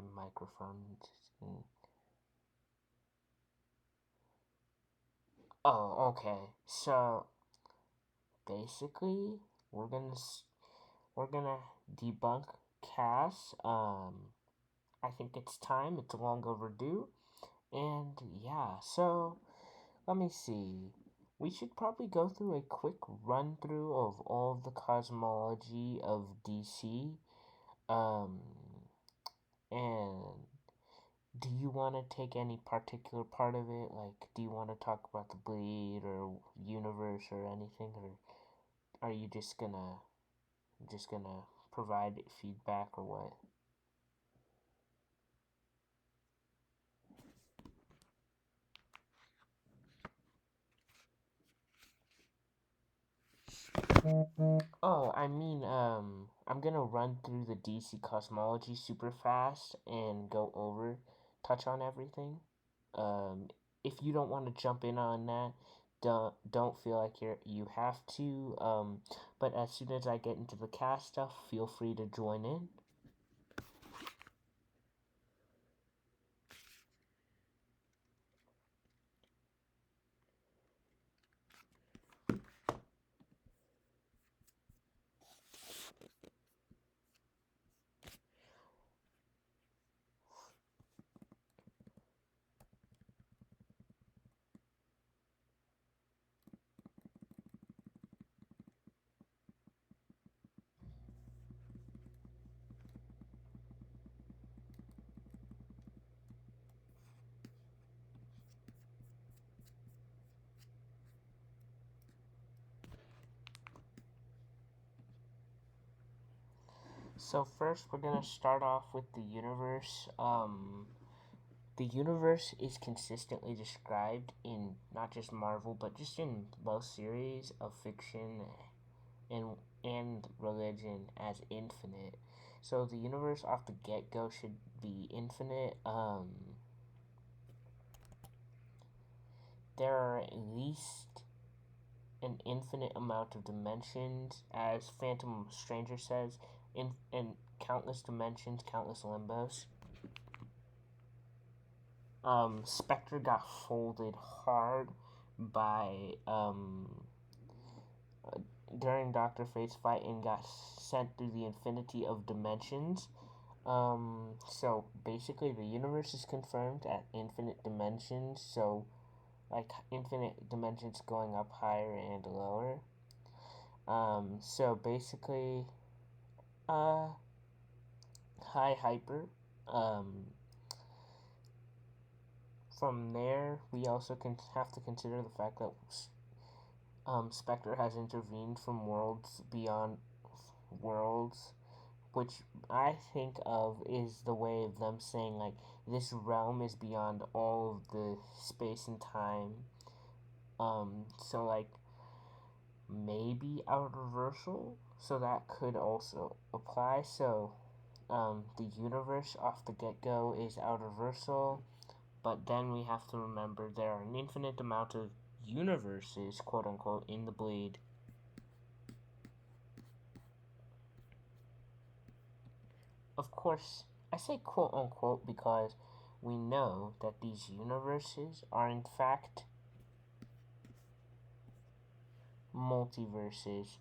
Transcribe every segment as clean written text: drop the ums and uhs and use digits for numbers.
my microphone. Oh, okay. So basically, we're gonna we're gonna debunk Cass. I think it's time. It's long overdue. And yeah, so let me see. We should probably go through a quick run through of all of the cosmology of DC. Um, and do you want to take any particular part of it? Like, do you want to talk about the bleed or universe or anything, or are you just gonna provide feedback or what? Oh, I'm gonna run through the DC cosmology super fast and go over, touch on everything. If you don't want to jump in on that, don't feel like you have to. But as soon as I get into the cast stuff, feel free to join in. So first, we're gonna start off with the universe. The universe is consistently described in not just Marvel, but just in most series of fiction and and religion as infinite. So the universe off the get go should be infinite. There are at least an infinite amount of dimensions, as Phantom Stranger says, in countless dimensions, countless limbos. Spectre got folded hard by during Doctor Fate's fight and got sent through the infinity of dimensions. So basically, the universe is confirmed at infinite dimensions. So, like infinite dimensions going up higher and lower. So basically, uh, high hyper. Um, from there, we also have to consider the fact that Spectre has intervened from worlds beyond worlds, which I think of is the way of them saying, like, this realm is beyond all of the space and time. So, like, maybe outer so that could also apply. So, the universe off the get go is outer but then we have to remember there are an infinite amount of universes, quote unquote, in the bleed. Of course, I say quote unquote because we know that these universes are in fact multiverses.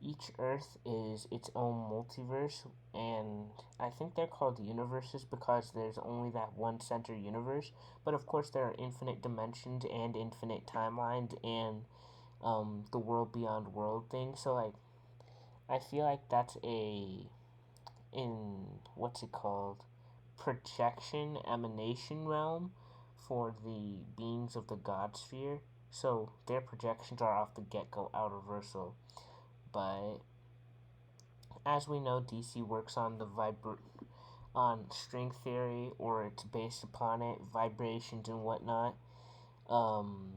Each Earth is its own multiverse, and I think they're called universes because there's only that one center universe. But of course, there are infinite dimensions and infinite timelines and the world beyond world thing. So, like, I feel like that's in what's it called? Projection emanation realm for the beings of the God sphere. So their projections are off the get go outerversal. But as we know, DC works on on string theory, or it's based upon it, vibrations and whatnot. Um,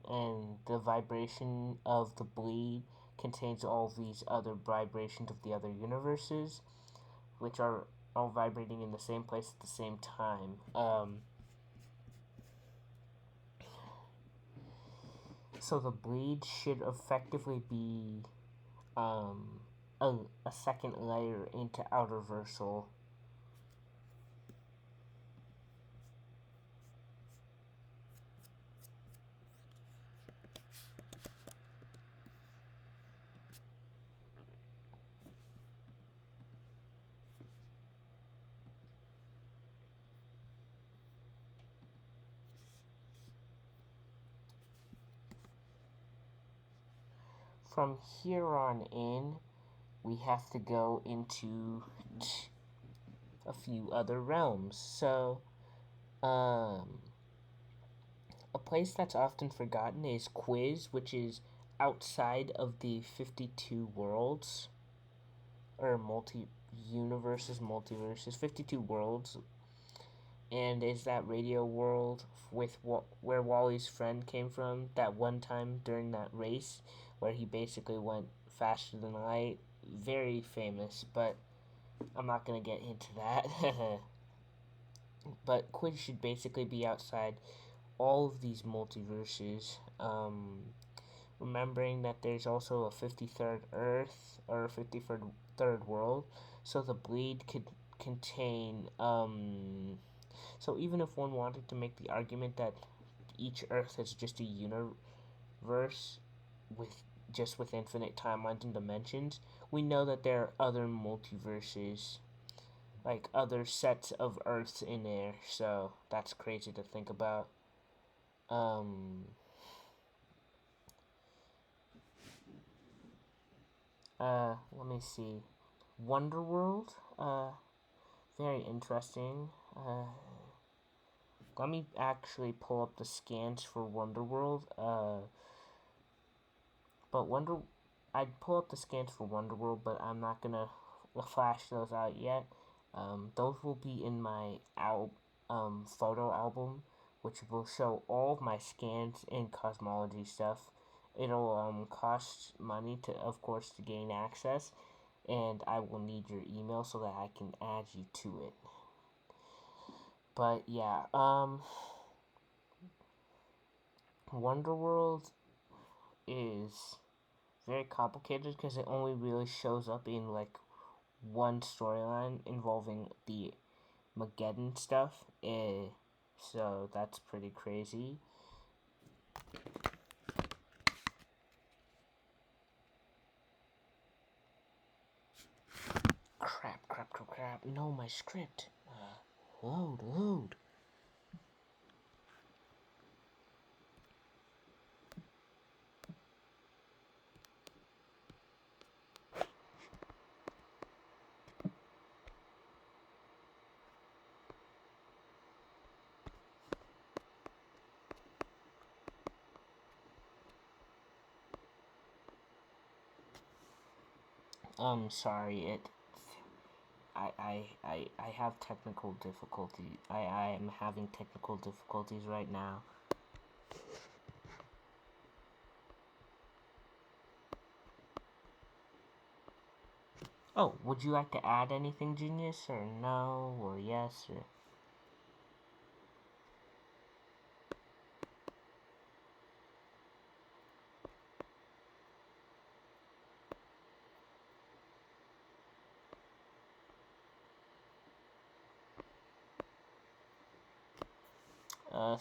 and the vibration of the bleed contains all these other vibrations of the other universes, which are all vibrating in the same place at the same time. So the bleed should effectively be um, a second layer into Outerversal. From here on in, we have to go into a few other realms. So, a place that's often forgotten is Quiz, which is outside of the 52 worlds, or multiverses, 52 worlds, and is that radio world with where Wally's friend came from that one time during that race where he basically went faster than light. Very famous, but I'm not gonna get into that. But Quiz should basically be outside all of these multiverses. Remembering that there's also a 53rd Earth or a 53rd world, so the bleed could contain. So even if one wanted to make the argument that each Earth is just a universe with infinite timelines and dimensions, we know that there are other multiverses, like other sets of Earths in there. So that's crazy to think about. Let me see. Wonderworld. Very interesting. Let me actually pull up the scans for Wonderworld. I'd pull up the scans for Wonderworld, but I'm not gonna flash those out yet. Those will be in my photo album, which will show all of my scans and cosmology stuff. It'll cost money to, of course, to gain access, and I will need your email so that I can add you to it. But yeah, Wonderworld is very complicated because it only really shows up in like one storyline involving the Mageddon stuff. So that's pretty crazy. Crap. No, my script. Load. Sorry, I have technical difficulty. I am having technical difficulties right now. Oh, would you like to add anything, Genius, or no, or yes, or...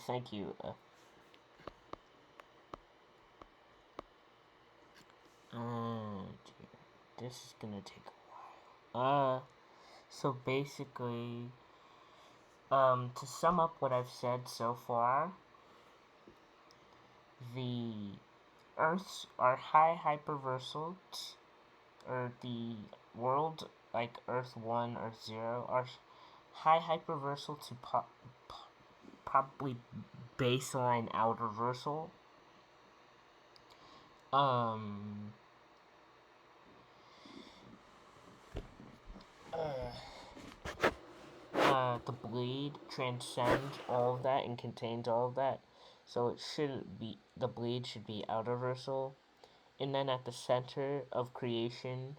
thank you. Dear. This is gonna take a while. So basically, to sum up what I've said so far, the Earths are high hyperversals, or the world like Earth 1, Earth 0, are high hyperversal to probably baseline outerversal. The bleed transcends all of that and contains all of that, so the bleed should be outerversal, and then at the center of creation,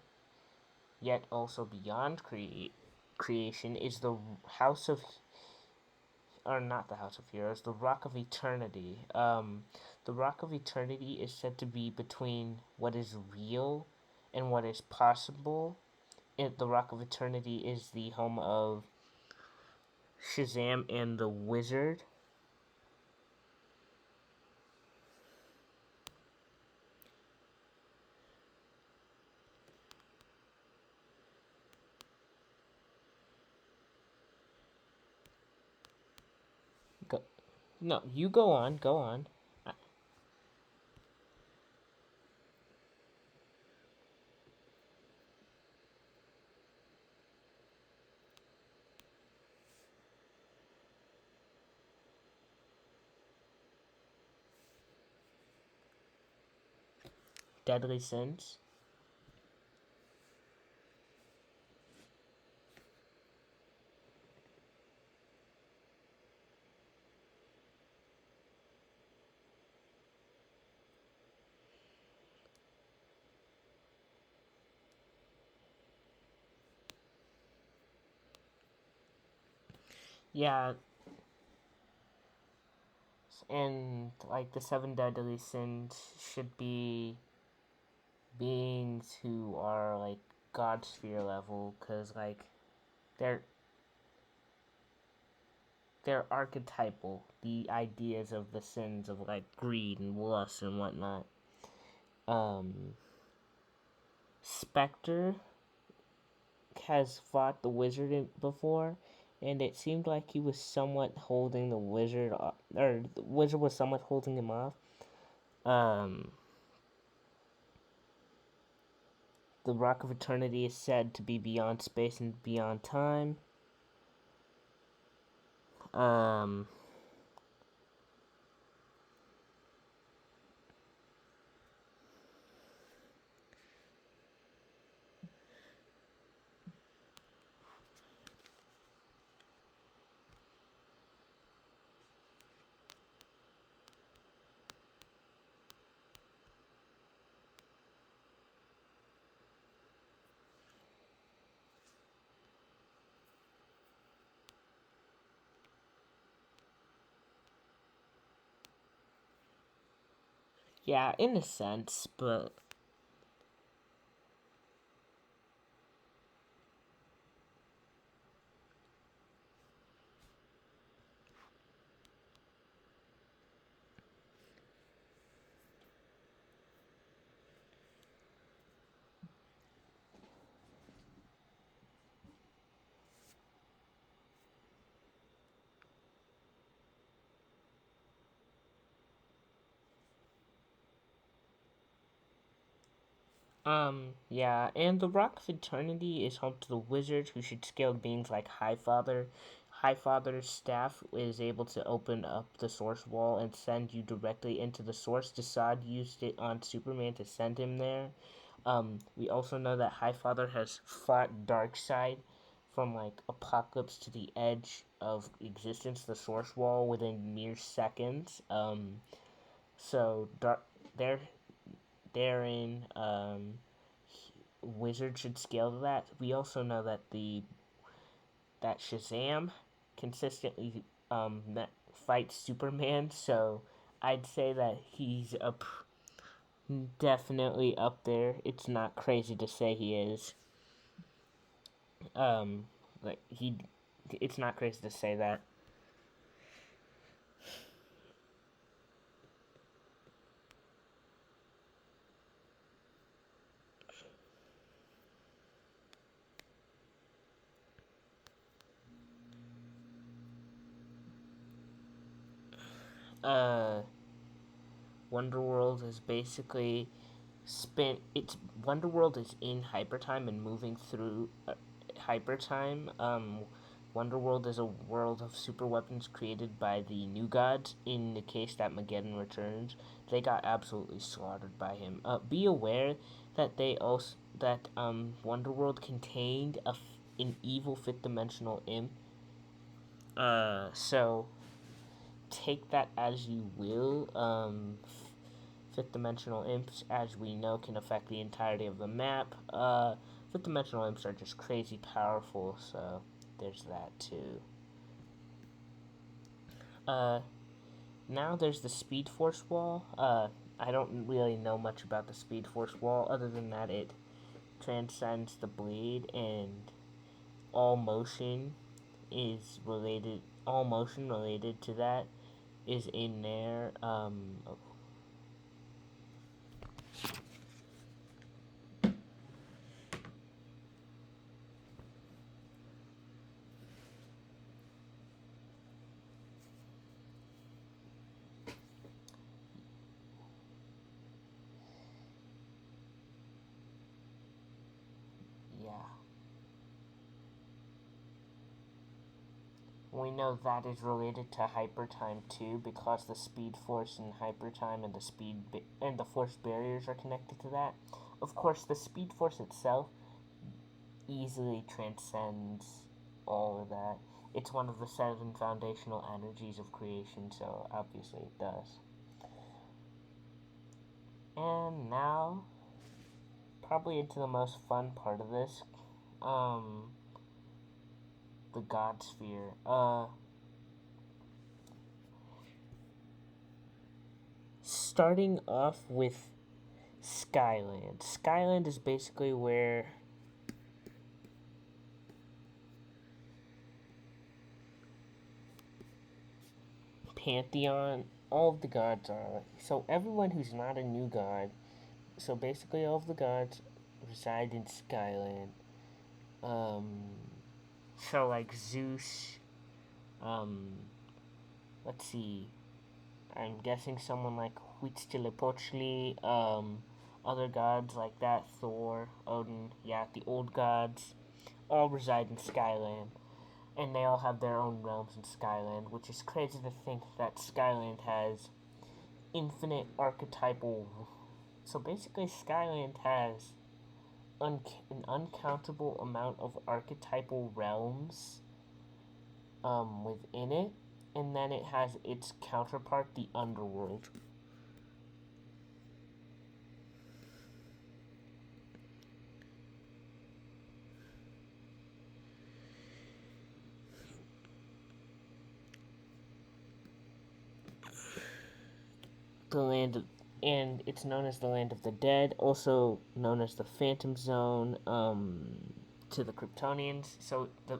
yet also beyond creation, is the house of, or not the House of Heroes, the Rock of Eternity. The Rock of Eternity is said to be between what is real and what is possible. The Rock of Eternity is the home of Shazam and the Wizard. Go, no, you go on. Go on. Deadly Sins. Yeah, and like the seven deadly sins should be beings who are like god sphere level, because like they're they're archetypal, the ideas of the sins of like greed and lust and whatnot. Spectre has fought the wizard before, and it seemed like he was somewhat holding the wizard off, or the wizard was somewhat holding him off. The Rock of Eternity is said to be beyond space and beyond time. Um, yeah, in a sense, but yeah, and the Rock of Eternity is home to the wizards who should scale beings like Highfather. Highfather's staff is able to open up the source wall and send you directly into the source. Desaad used it on Superman to send him there. We also know that Highfather has fought Darkseid from like Apocalypse to the edge of existence, the source wall, within mere seconds. So there therein, Wizard should scale to that. We also know that that Shazam consistently fights Superman, so I'd say that he's definitely up there. It's not crazy to say he is. Um, like he, it's not crazy to say that. Uh, Wonderworld is basically spent. It's Wonderworld is in hypertime and moving through hypertime. Wonderworld is a world of super weapons created by the New Gods. In the case that Mageddon returns, they got absolutely slaughtered by him. Be aware that Wonderworld contained an evil fifth dimensional imp. So take that as you will. Fifth dimensional imps, as we know, can affect the entirety of the map. Fifth dimensional imps are just crazy powerful, so there's that too. Now there's the Speed Force wall. I don't really know much about the Speed Force wall, other than that transcends the blade, and all motion is related. All motion related to that is in there. Yeah. We know that is related to hypertime too, because the speed force and hypertime and and the force barriers are connected to that. Of course, the speed force itself easily transcends all of that. It's one of the 7 foundational energies of creation, so obviously it does. And now, probably into the most fun part of this, um, the God Sphere. Starting off with Skyland. Skyland is basically where Pantheon, all of the gods are. So everyone who's not a new god, so basically all of the gods reside in Skyland. Um, so like Zeus, um, let's see, I'm guessing someone like Huitzilopochtli, other gods like that, Thor, Odin, yeah, the old gods, all reside in Skyland. And they all have their own realms in Skyland, which is crazy to think that Skyland has infinite archetypal. So basically, Skyland has an uncountable amount of archetypal realms within it, and then it has its counterpart, the underworld. The land of, and it's known as the land of the dead, also known as the Phantom Zone, to the Kryptonians. So the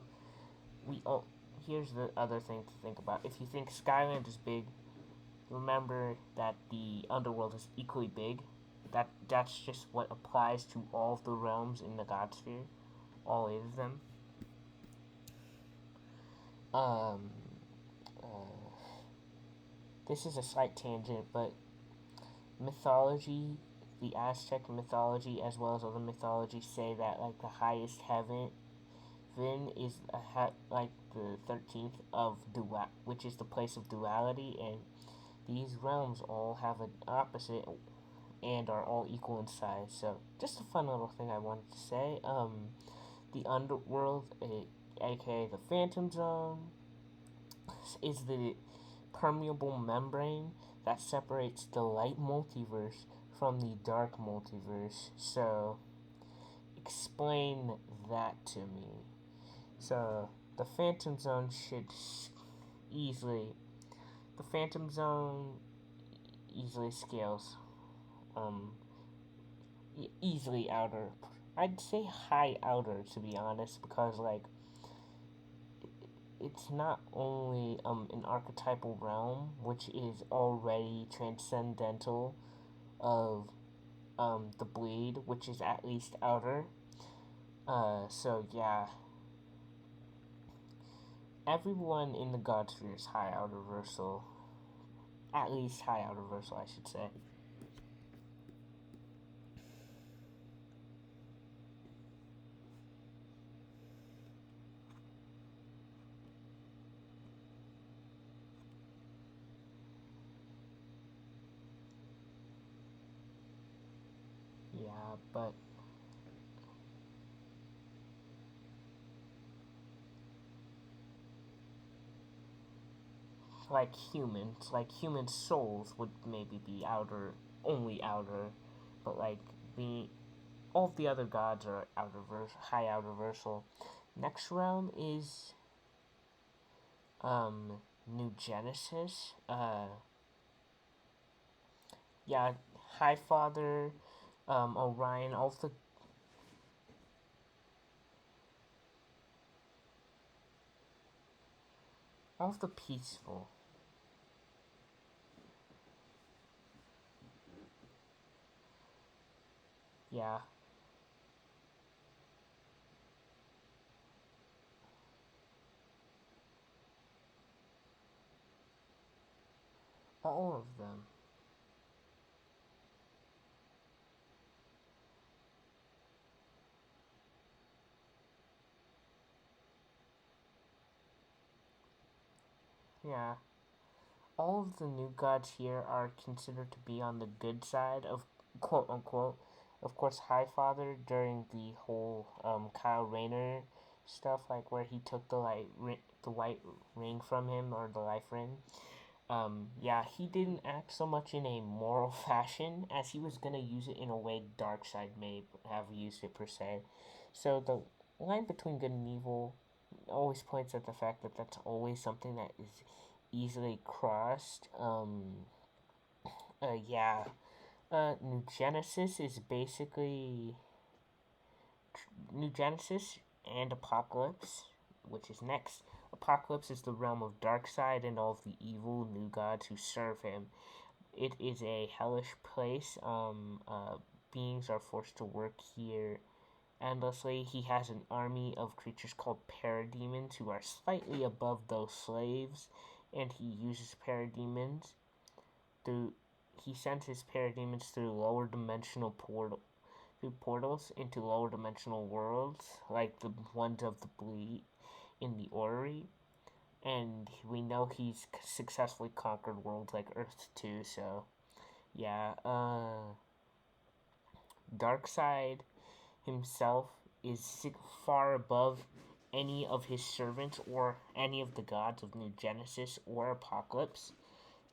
we all here's the other thing to think about. If you think Skyland is big, remember that the underworld is equally big. That's just what applies to all of the realms in the God Sphere, all 8 of them. Um, this is a slight tangent, but mythology, the Aztec mythology as well as other mythologies say that like the highest heaven is like the 13th of which is the place of duality, and these realms all have an opposite and are all equal in size. So just a fun little thing I wanted to say. The underworld, aka the Phantom Zone, is the permeable membrane that separates the light multiverse from the dark multiverse. So explain that to me. So the Phantom Zone should easily the Phantom Zone easily scales um easily outer. I'd say high outer, to be honest, because like it's not only an archetypal realm, which is already transcendental of the bleed, which is at least outer. So yeah, everyone in the God Sphere is high outer versal, at least high outer versal, I should say. Yeah, but like human souls would maybe be outer, only outer, but like the all of the other gods are high outer versal. Next realm is New Genesis. Yeah, High Father, Orion, all of the All of the peaceful. Yeah. All of them. Yeah. All of the new gods here are considered to be on the good side of quote unquote. Of course, Highfather during the whole Kyle Rayner stuff, like where he took the white ring from him, or the life ring. Yeah, he didn't act so much in a moral fashion, as he was gonna use it in a way Darkseid may have used it per se. So the line between good and evil always points at the fact that that's always something that is easily crossed. Yeah. New Genesis is basically New Genesis and Apocalypse, which is next. Apocalypse is the realm of Darkseid and all of the evil new gods who serve him. It is a hellish place. Beings are forced to work here endlessly. He has an army of creatures called parademons who are slightly above those slaves, and he uses parademons through. He sends his parademons through lower dimensional portals into lower dimensional worlds, like the ones of the Bleed in the Orrery. And we know he's successfully conquered worlds like Earth too. So yeah, Darkseid himself is far above any of his servants or any of the gods of New Genesis or Apocalypse,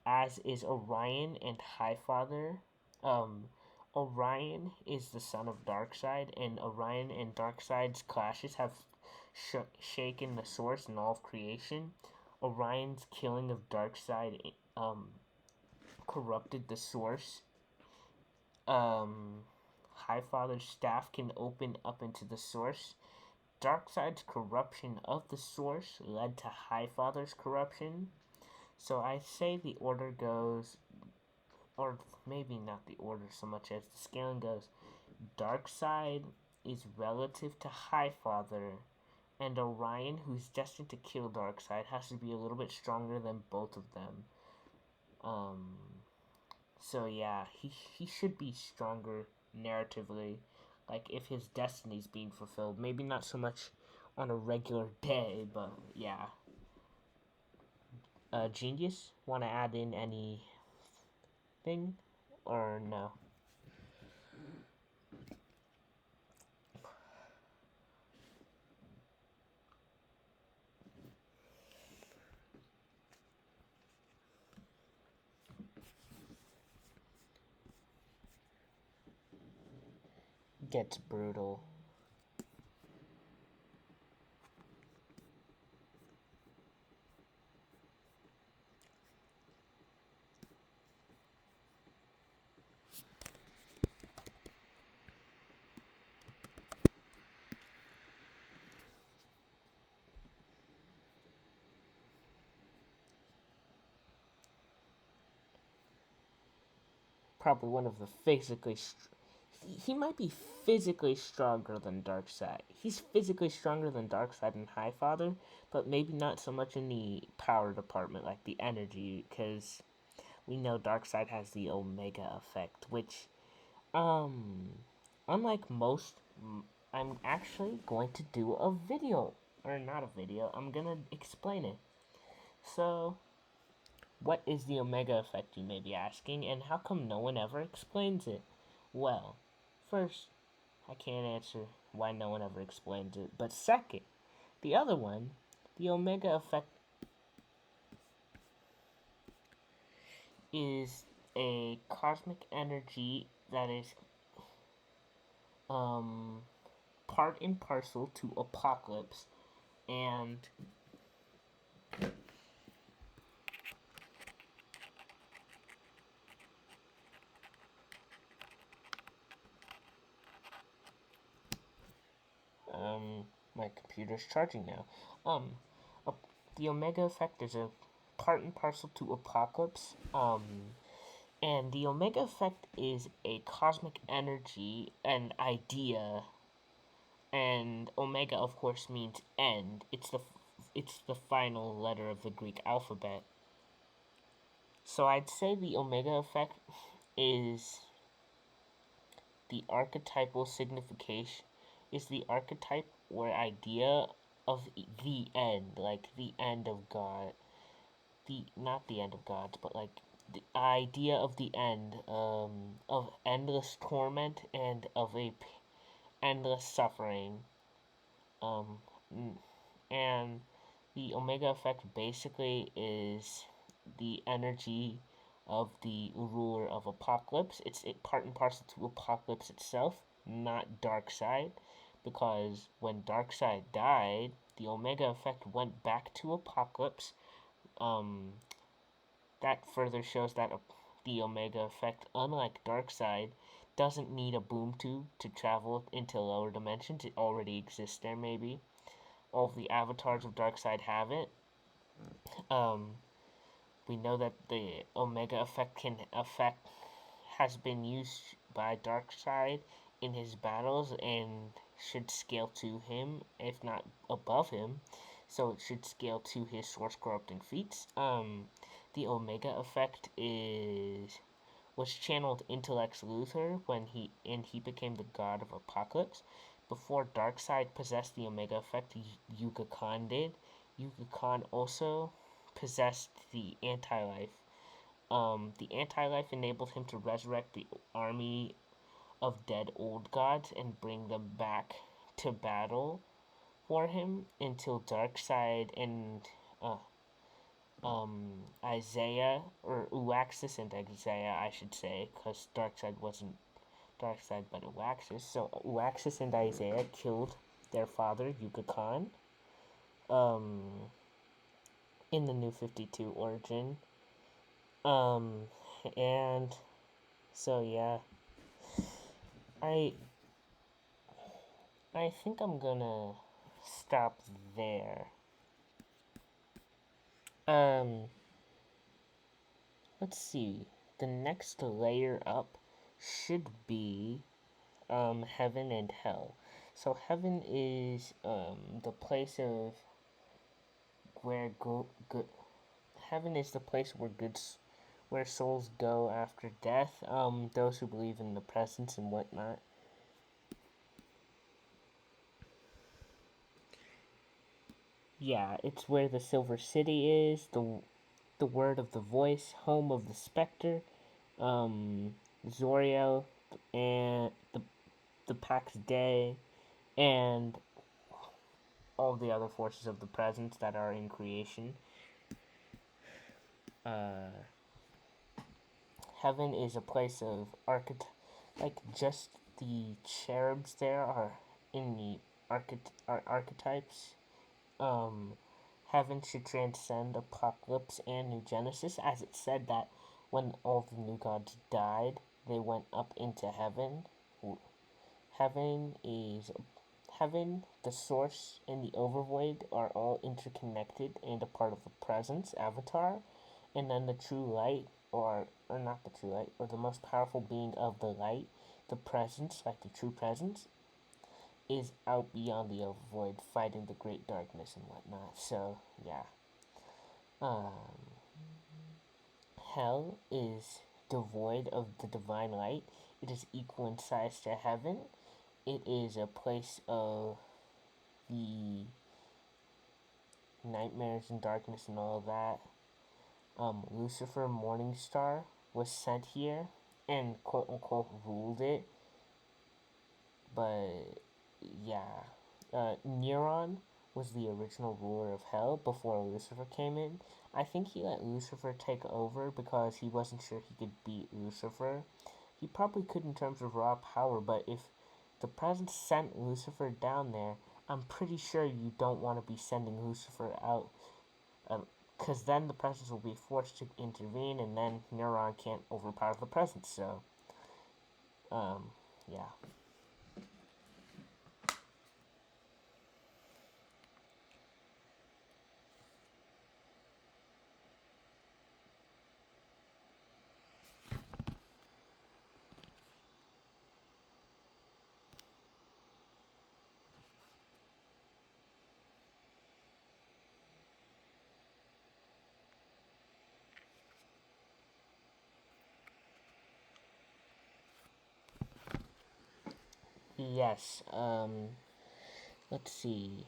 as is Orion and Highfather. Um, Orion is the son of Darkseid, and Orion and Darkseid's clashes have shaken the source and all of creation. Orion's killing of Darkseid corrupted the source. Highfather's staff can open up into the source. Darkseid's corruption of the source led to Highfather's corruption. So I say the order goes, or maybe not the order so much as the scaling goes. Darkseid is relative to Highfather, and Orion, who's destined to kill Darkseid, has to be a little bit stronger than both of them. Um, so yeah, he should be stronger narratively, like if his destiny's being fulfilled. Maybe not so much on a regular day, but yeah. Genius, want to add in anything or no? Gets brutal. Probably one of the physically. He might be physically stronger than Darkseid. He's physically stronger than Darkseid and Highfather, but maybe not so much in the power department, like the energy, because we know Darkseid has the Omega effect, which, unlike most, I'm actually going to do a video, or not a video. I'm gonna explain it. So, what is the Omega effect, you may be asking, and how come no one ever explains it? Well, first, I can't answer why no one ever explains it, but second, the other one, the Omega effect is a cosmic energy that is um, part and parcel to Apocalypse, and my computer's charging now. Um, the Omega effect is a part and parcel to Apocalypse. And the Omega effect is a cosmic energy, an idea, and Omega, of course, means end. It's the final letter of the Greek alphabet. So I'd say the Omega effect is the archetypal signification, is the archetype or idea of the end, like the end of God. Not the end of God, but like the idea of the end, of endless torment and of endless suffering. Um, and the Omega effect basically is the energy of the ruler of Apocalypse. It's part and parcel to Apocalypse itself, not Darkseid, because when Darkseid died, the Omega effect went back to Apocalypse. That further shows that the Omega effect, unlike Darkseid, doesn't need a boom tube to travel into lower dimensions. It already exists there, maybe. All of the avatars of Darkseid have it. We know that the Omega effect has been used by Darkseid in his battles and should scale to him, if not above him. So it should scale to his source corrupting feats. The Omega effect was channeled into Lex Luthor when he became the god of Apocalypse. Before Darkseid possessed the Omega effect, Yuga Khan did. Yuga Khan also possessed the anti-life. The anti-life enabled him to resurrect the army of dead old gods and bring them back to battle for him until Darkseid and Isaiah, or Uaxis and Isaiah, I should say, because Darkseid wasn't Darkseid but Uaxis. So Uaxis and Isaiah killed their father, Yuga Khan, in the New 52 origin. And so yeah, I think I'm gonna stop there. Let's see. The next layer up should be heaven and hell. So heaven is the place of where heaven is the place where souls go after death. Those who believe in the presence and whatnot. Yeah, it's where the Silver City is, the word of the voice, home of the specter, Zoriel, and the Pax Day, and all the other forces of the presence that are in creation. Heaven is a place of like just the cherubs there are in the archetypes. Heaven should transcend Apocalypse and New Genesis, as it said that when all the new gods died, they went up into heaven. Heaven, the source, and the overvoid are all interconnected and a part of the presence, avatar, and then the true light, or not the true light, or the most powerful being of the light, the presence, like the true presence, is out beyond the overvoid, fighting the great darkness and whatnot. So yeah, hell is devoid of the divine light. It is equal in size to heaven. It is a place of the nightmares and darkness and all of that. Lucifer Morningstar was sent here and quote unquote ruled it. But yeah, Neuron was the original ruler of hell before Lucifer came in. I think he let Lucifer take over because he wasn't sure he could beat Lucifer. He probably could in terms of raw power, but if the presence sent Lucifer down there, I'm pretty sure you don't want to be sending Lucifer out, because then the presence will be forced to intervene, and then Neuron can't overpower the presence. So, yeah. Yes. Let's see.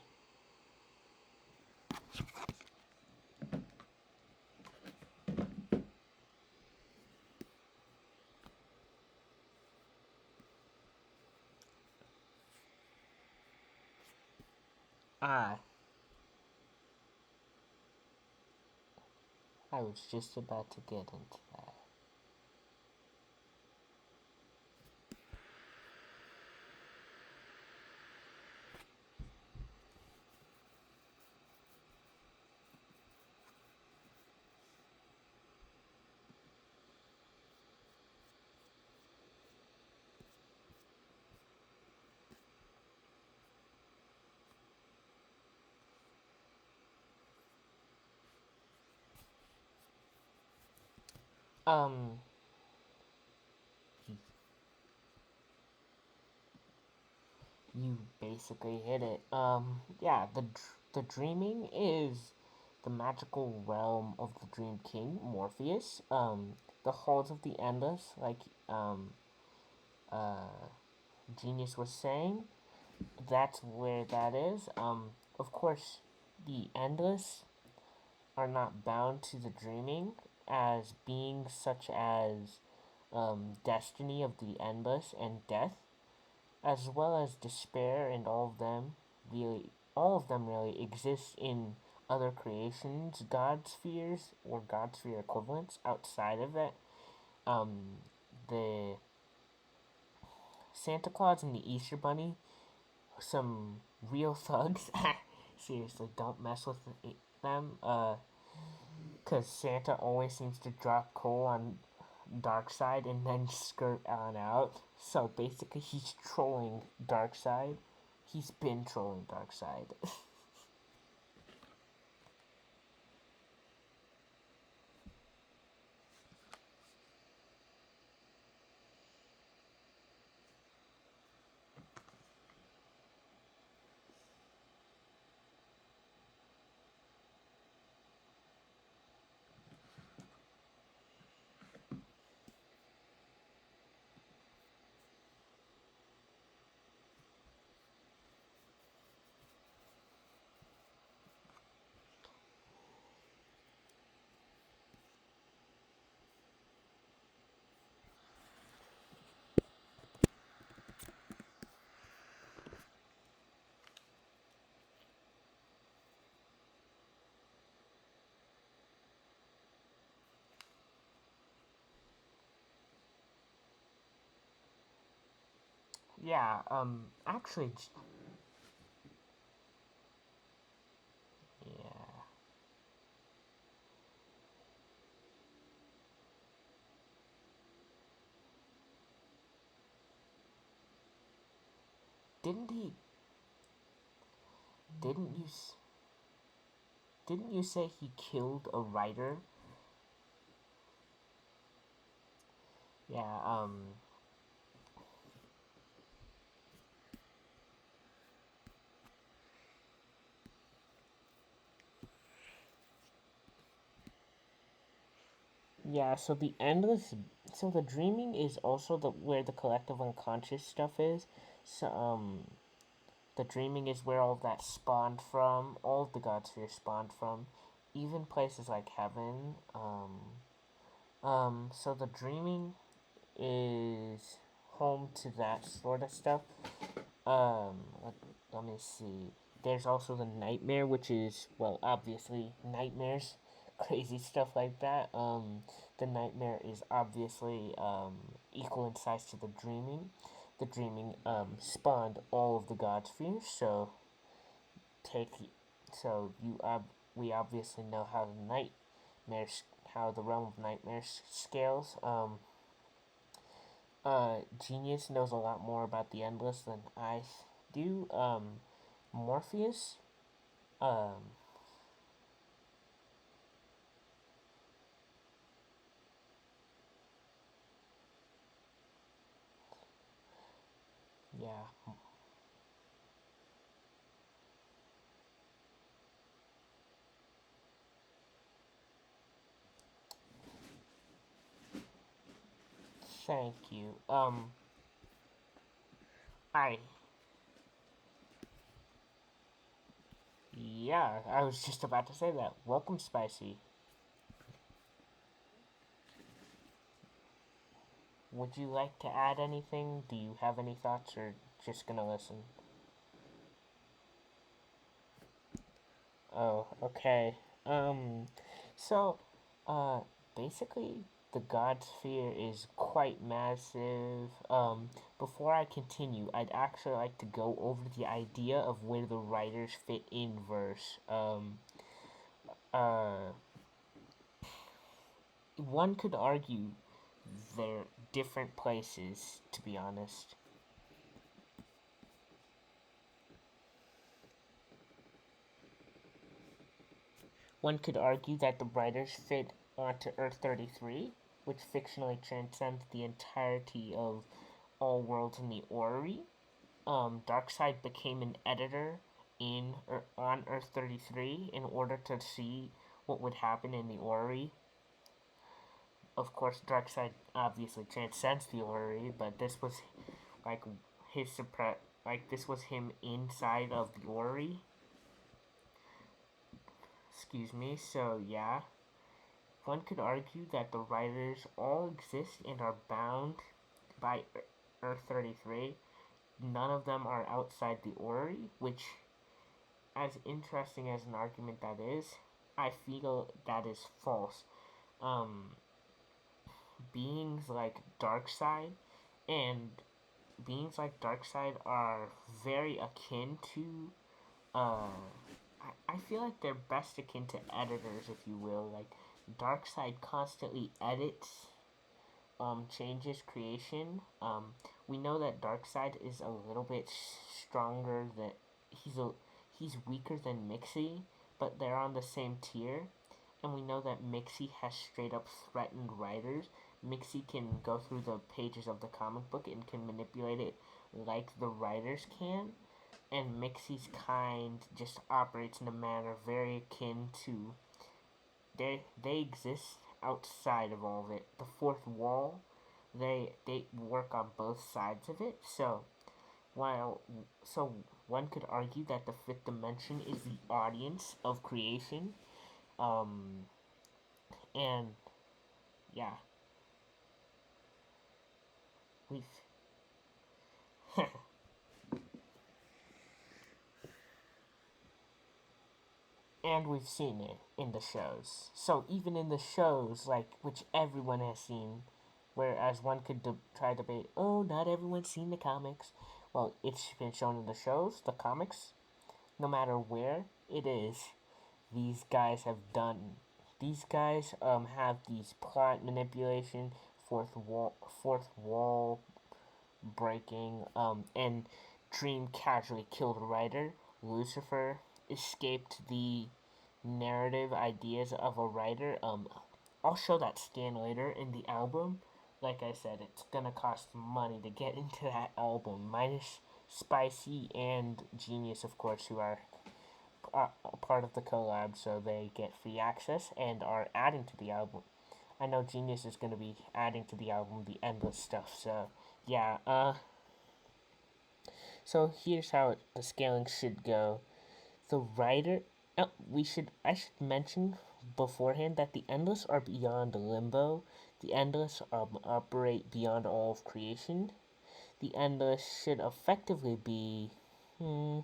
Ah, I was just about to get into that. Um, you basically hit it. Yeah, the dreaming is the magical realm of the Dream King, Morpheus. The halls of the endless, like um, uh, Genius was saying, that's where that is. Of course, the endless are not bound to the dreaming as beings such as destiny of the endless and death, as well as despair, and all of them really exist in other creations, god spheres or god sphere equivalents outside of it. Um, the Santa Claus and the Easter Bunny, some real thugs. Seriously, don't mess with them. Cause Santa always seems to drop coal on Darkseid and then skirt on out. So basically, he's trolling Darkseid. He's been trolling Darkseid. Yeah. Actually, yeah. Didn't he? Didn't you? Didn't you say he killed a writer? Yeah. Yeah. So the endless. So the dreaming is also the where the collective unconscious stuff is. So the dreaming is where all of that spawned from. All of the god sphere spawned from. Even places like heaven. So the dreaming is home to that sort of stuff. Um, let, let me see. There's also the nightmare, which is, well, obviously nightmares, crazy stuff like that. The nightmare is obviously equal in size to the dreaming. The dreaming spawned all of the god spheres, so take so you we obviously know how the nightmares how the realm of nightmares scales. Genius knows a lot more about the endless than I do. Morpheus. Um, yeah. Thank you. I Yeah, I was just about to say that. Welcome, Spicy. Would you like to add anything? Do you have any thoughts, or just gonna listen? Oh, okay. So, uh, basically, the God Sphere is quite massive. Before I continue, I'd actually like to go over the idea of where the writers fit in verse. Uh, One could argue they're different places, to be honest. One could argue that the writers fit onto Earth 33, which fictionally transcends the entirety of all worlds in the Orrery. Darkseid became an editor on Earth 33 in order to see what would happen in the Orrery. Of course, Darkseid obviously transcends the Orrery, but this was like this was him inside of the Orrery. Excuse me. So yeah, one could argue that the writers all exist and are bound by Earth 33. None of them are outside the Orrery, which, as interesting as an argument that is, I feel that is false. Um, Beings like Darkseid and beings like Darkseid are very akin to. I feel like they're best akin to editors, if you will. Like Darkseid constantly edits changes creation. We know that Darkseid is a little bit stronger than he's a he's weaker than Mixie, but they're on the same tier. And we know that Mixie has straight up threatened writers. Mixie can go through the pages of the comic book and can manipulate it like the writers can. And Mixie's kind just operates in a manner very akin to they exist outside of all of it. The fourth wall, they work on both sides of it. While so one could argue that the fifth dimension is the audience of creation. Um, and yeah, we've and we've seen it in the shows. So even in the shows, like which everyone has seen, whereas one could try to debate, oh, not everyone's seen the comics. Well, it's been shown in the shows, the comics, no matter where it is. These guys have done. These guys have these plot manipulation, fourth wall breaking, and Dream casually killed a writer. Lucifer escaped the narrative ideas of a writer. I'll show that scan later in the album. Like I said, it's gonna cost money to get into that album, minus Spicy and Genius, of course, who are part of the collab, so they get free access and are adding to the album. I know Genius is gonna be adding to the album the endless stuff. So yeah, so here's how the scaling should go. The writer, I should mention beforehand that the endless are beyond Limbo. The endless operate beyond all of creation. The endless should effectively be, hmm,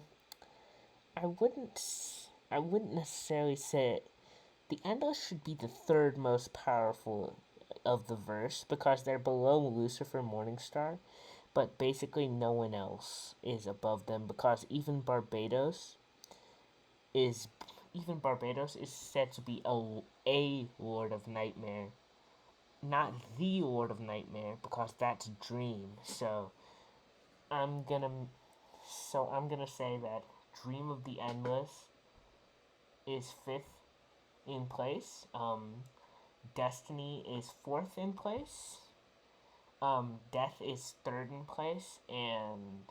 I wouldn't, I wouldn't necessarily say it. The endless should be the third most powerful of the verse because they're below Lucifer Morningstar, but basically no one else is above them because is Barbados is said to be a Lord of Nightmare, not the Lord of Nightmare because that's Dream. I'm gonna I'm gonna say that Dream of the Endless is fifth in place. Destiny is fourth in place. Death is third in place, and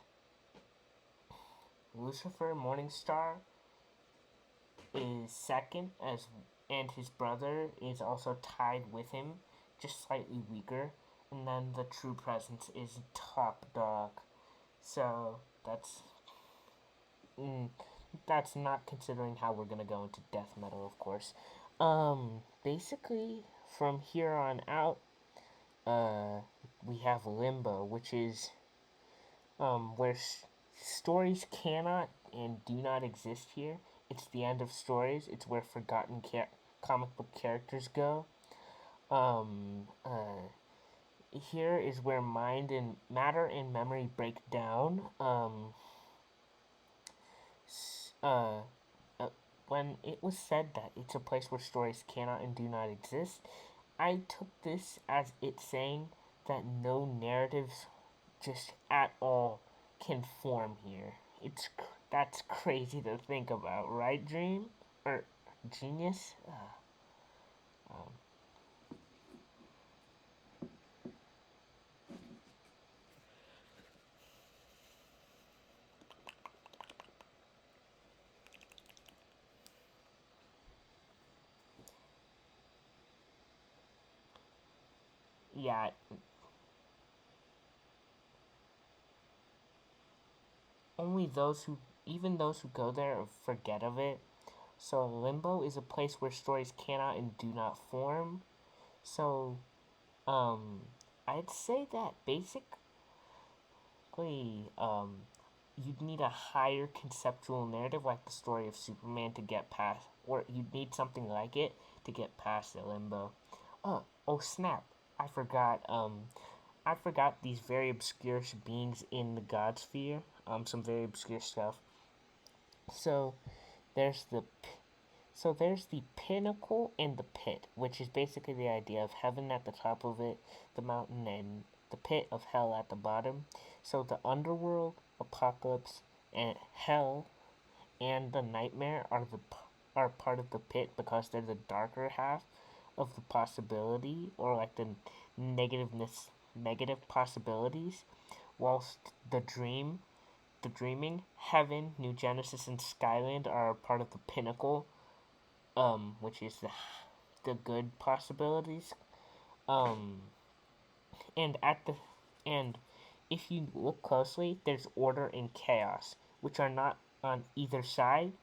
Lucifer Morningstar is second, and his brother is also tied with him, just slightly weaker. And then the True Presence is top dog. So mm, that's not considering how we're gonna go into death metal, of course. Basically, from here on out, uh, we have Limbo, which is where stories cannot and do not exist here. It's the end of stories. It's where forgotten comic book characters go. Here is where mind and matter and memory break down. Uh, uh, when it was said that it's a place where stories cannot and do not exist, I took this as it saying that no narratives just at all can form here. That's crazy to think about, right, Dream or Genius? Um, yeah, only even those who go there forget of it. So Limbo is a place where stories cannot and do not form. So, um, I'd say that basically, you'd need a higher conceptual narrative like the story of Superman to get past, or you'd need something like it to get past the Limbo. Oh snap! I forgot. I forgot these very obscure beings in the God Sphere. Some very obscure stuff. So there's the there's the pinnacle and the pit, which is basically the idea of heaven at the top of it, the mountain, and the pit of hell at the bottom. So the underworld, apocalypse, and hell, and the nightmare are part of the pit because they're the darker half of the possibility, or like the negative possibilities, whilst the dreaming, heaven, New Genesis, and Skyland are part of the pinnacle, which is the good possibilities. Um, and at the and if you look closely, there's order and chaos, which are not on either side,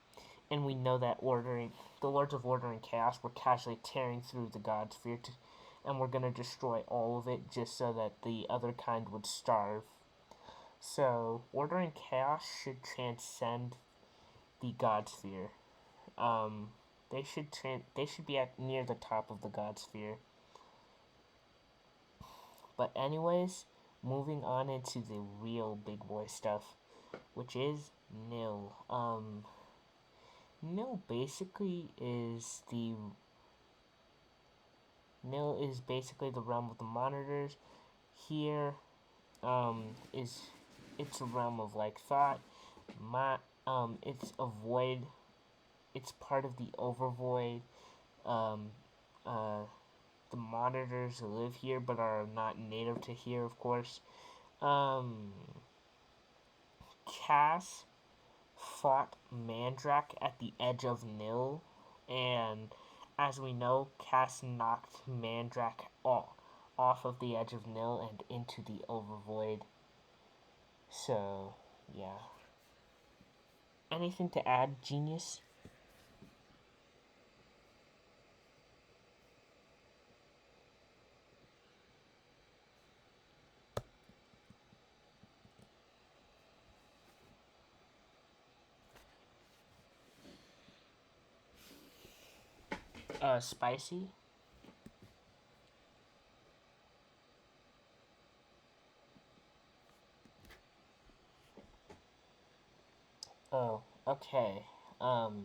and we know that the Lords of Order and Chaos were casually tearing through the God Sphere, and we're gonna destroy all of it just so that the other kind would starve. So Order and Chaos should transcend the God Sphere. Um, they should be at near the top of the God Sphere. But anyways, moving on into the real big boy stuff, which is nil. Nil basically is the Nil is basically the realm of the monitors. Here, is it's a realm of like thought. It's a void. It's part of the overvoid. Um, uh, the monitors live here but are not native to here, of course. Um, Cass fought Mandrak at the edge of Nil, and as we know, Cass knocked Mandrak off of the edge of Nil and into the Overvoid. So, yeah. Anything to add, Genius? Spicy? Oh, okay. Um,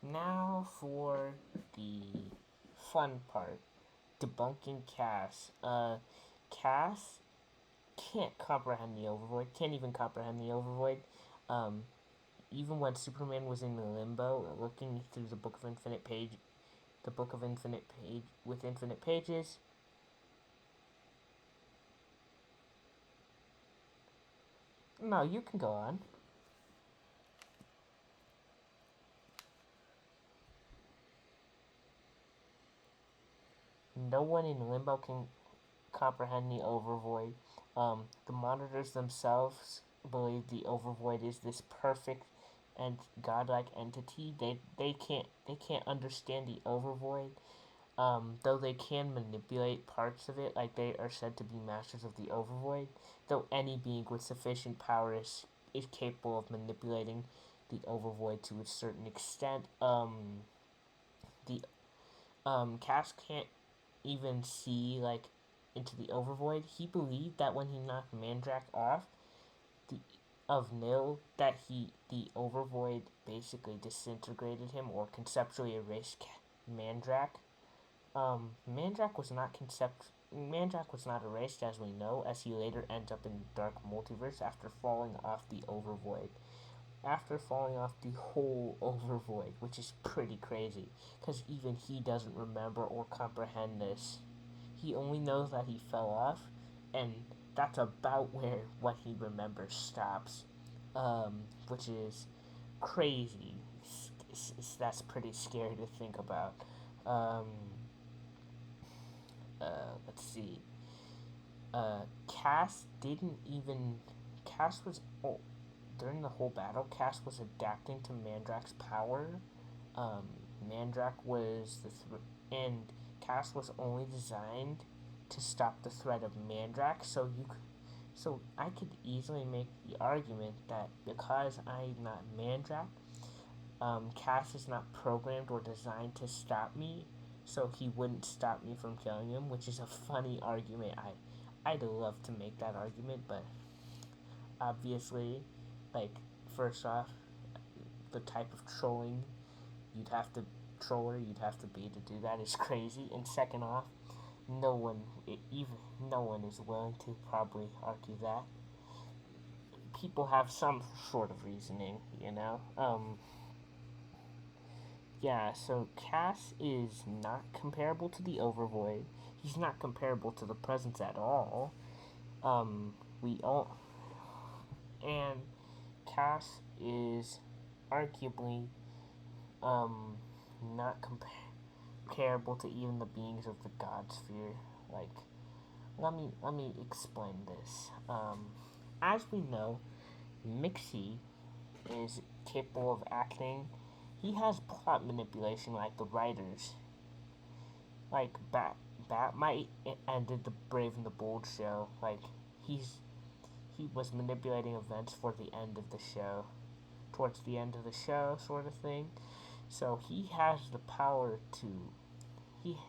now for the fun part. Debunking Cass. Cass can't comprehend the Overvoid. Can't even comprehend the Overvoid. Um, even when Superman was in Limbo, looking through the Book of Infinite Page with infinite pages. No, you can go on. No one in Limbo can comprehend the overvoid. The monitors themselves believe the overvoid is this perfect and godlike entity. They can't understand the overvoid. Though they can manipulate parts of it, like they are said to be masters of the overvoid. Though any being with sufficient power is capable of manipulating the overvoid to a certain extent. The Cass can't even see like into the overvoid. He believed that when he knocked Mandrak off the of Nil, that the overvoid basically disintegrated him or conceptually erased Mandrak. Mandrak was not erased as we know, as he later ends up in Dark Multiverse after falling off the overvoid. After falling off the whole overvoid, which is pretty crazy, because even he doesn't remember or comprehend this. He only knows that he fell off, and that's about where what he remembers stops, which is crazy. That's pretty scary to think about. Um, let's see. Cass didn't even. Cass was. Oh, during the whole battle, Cass was adapting to Mandrak's power. Um, Mandrak was and Cass was only designed to stop the threat of Mandrak. So I could easily make the argument that because I'm not Mandrak, Cass is not programmed or designed to stop me, so he wouldn't stop me from killing him, which is a funny argument. I'd love to make that argument, but obviously, like, first off, the type of trolling you'd have to you'd have to be to do that is crazy. And second off, no one is willing to probably argue that. People have some sort of reasoning, you know. Yeah. So Cass is not comparable to the Overvoid. He's not comparable to the Presence at all. We all and Cass is arguably not comparable to even the beings of the God Sphere. Like, let me explain this. As we know, Mixie is capable of acting. He has plot manipulation like the writers. Like Batmite ended the Brave and the Bold show. Like he was manipulating events for the end of the show, towards the end of the show, sort of thing. So he has the power to.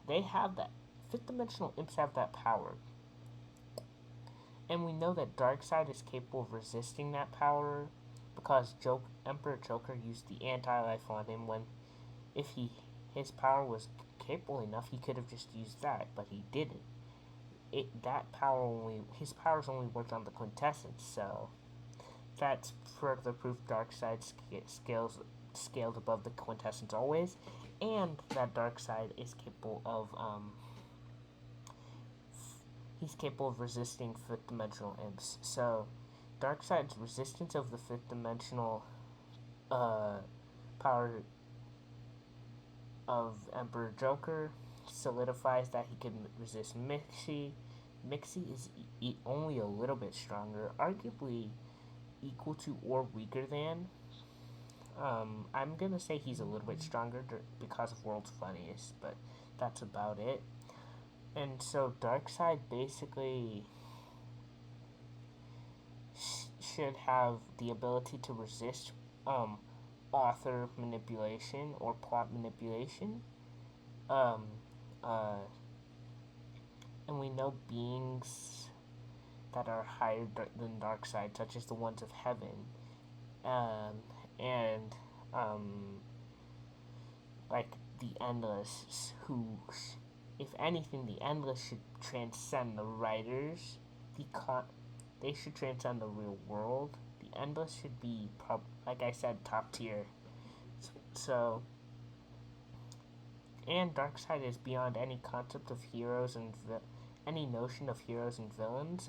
They have that. Fifth dimensional imps have that power, and we know that Darkseid is capable of resisting that power because Emperor Joker used the anti-life on him when, if his power was capable enough, he could have just used that, but he didn't. His powers only worked on the quintessence, so that's further proof Darkseid scaled above the quintessence always, and that Darkseid is capable of he's capable of resisting fifth dimensional imps. So Darkseid's resistance of the fifth dimensional power of Emperor Joker solidifies that he can resist Mixie. Mixie is only a little bit stronger, arguably equal to or weaker than. I'm gonna say he's a little bit stronger because of World's Funniest, but that's about it. And so Darkseid basically should have the ability to resist author manipulation or plot manipulation. And we know beings that are higher than Darkseid, such as the ones of heaven, and like the Endless, who, if anything, the Endless should transcend the writers. They should transcend the real world. The Endless should be, like I said, top tier. So, and Darkseid is beyond any concept of heroes and any notion of heroes and villains.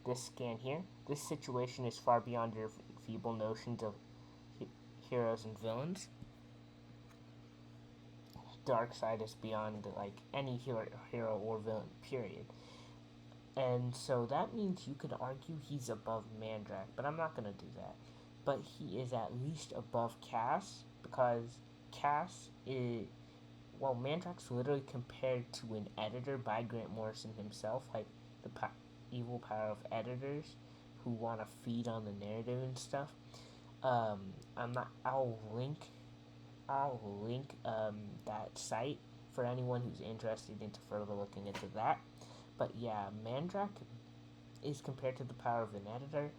this scan here. This situation is far beyond your feeble notions of heroes and villains. Darkseid is beyond like any hero or villain, period. And so that means you could argue he's above Mandrak, but I'm not gonna do that. But he is at least above Cass, because Cass is, well, Mandrak's literally compared to an editor by Grant Morrison himself, like the evil power of editors who want to feed on the narrative and stuff. I'm not. I'll link that site for anyone who's interested into further looking into that. But yeah, Mandrak is compared to the power of an editor.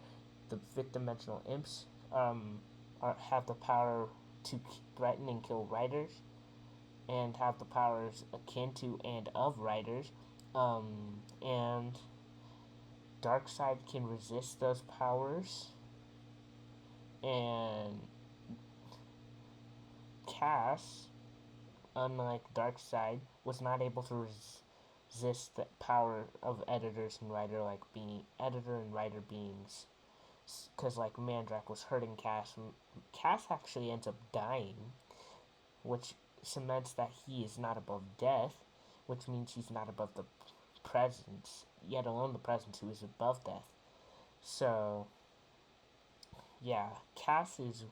The fifth dimensional imps have the power to threaten and kill writers, and have the powers akin to and of writers. And Darkseid can resist those powers, and Cass, unlike Darkseid, was not able to resist the power of editors and editor and writer beings, because like Mandrak was hurting Cass. Cass actually ends up dying, which cements that he is not above death, which means he's not above the presence, yet alone the presence who is above death. So yeah, Cass is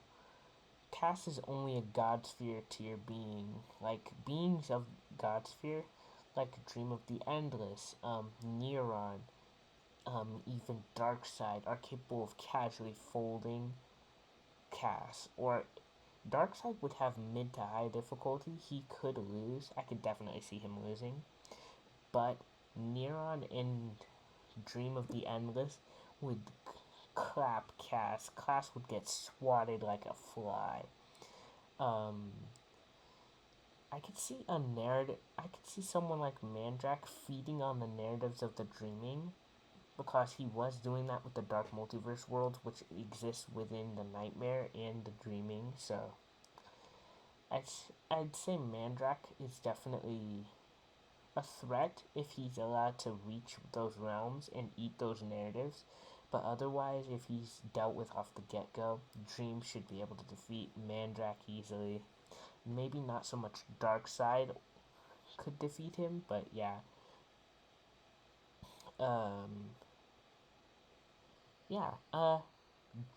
only a god sphere tier being. Like beings of god sphere, like Dream of the Endless, Neuron, even Darkseid, are capable of casually folding Cass. Or Darkseid would have mid to high difficulty. He could lose. I could definitely see him losing. But Neuron and Dream of the Endless would clap Cass. Cass would get swatted like a fly. I could see a narrative. I could see someone like Mandrak feeding on the narratives of the dreaming, because he was doing that with the Dark Multiverse world, which exists within the nightmare and the dreaming. So I'd say Mandrak is definitely a threat if he's allowed to reach those realms and eat those narratives. But otherwise, if he's dealt with off the get-go, Dream should be able to defeat Mandrak easily. Maybe not so much Darkseid could defeat him, but yeah.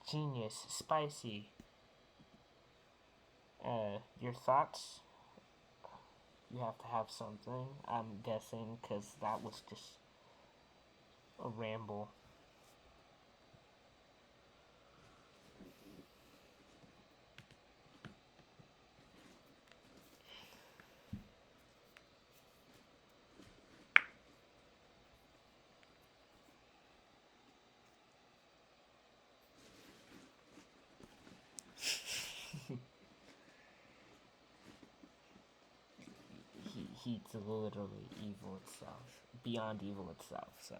Genius, spicy. Your thoughts? You have to have something, I'm guessing, because that was just a ramble. He's literally evil itself, beyond evil itself, so.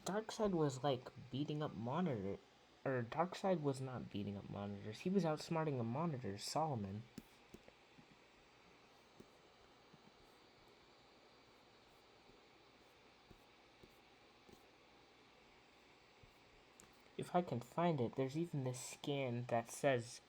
Darkseid was like beating up Monitor, or Darkseid was not beating up Monitors. He was outsmarting the Monitors, Solomon. If I can find it, there's even this scan that says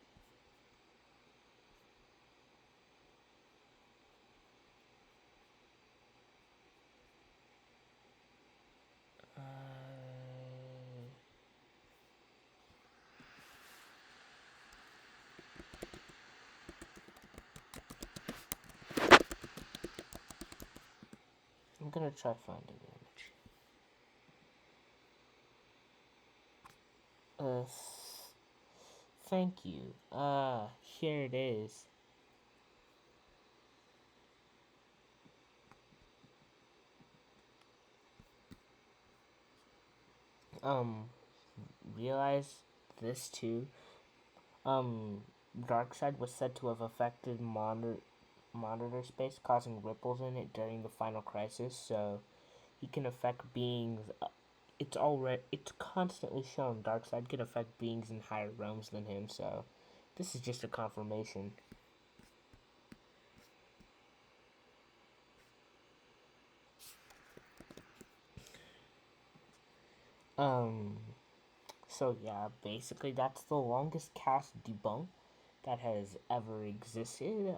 I'm gonna try finding the image. Thank you. Here it is. Realize this too. Darkseid was said to have affected monitor space, causing ripples in it during the final crisis, so he can affect beings. It's constantly shown Darkseid can affect beings in higher realms than him, so this is just a confirmation. So yeah, basically that's the longest cast debunk that has ever existed.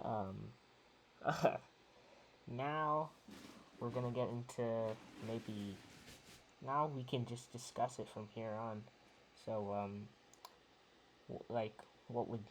Now we're gonna get into maybe now we can just discuss it from here on. So like what would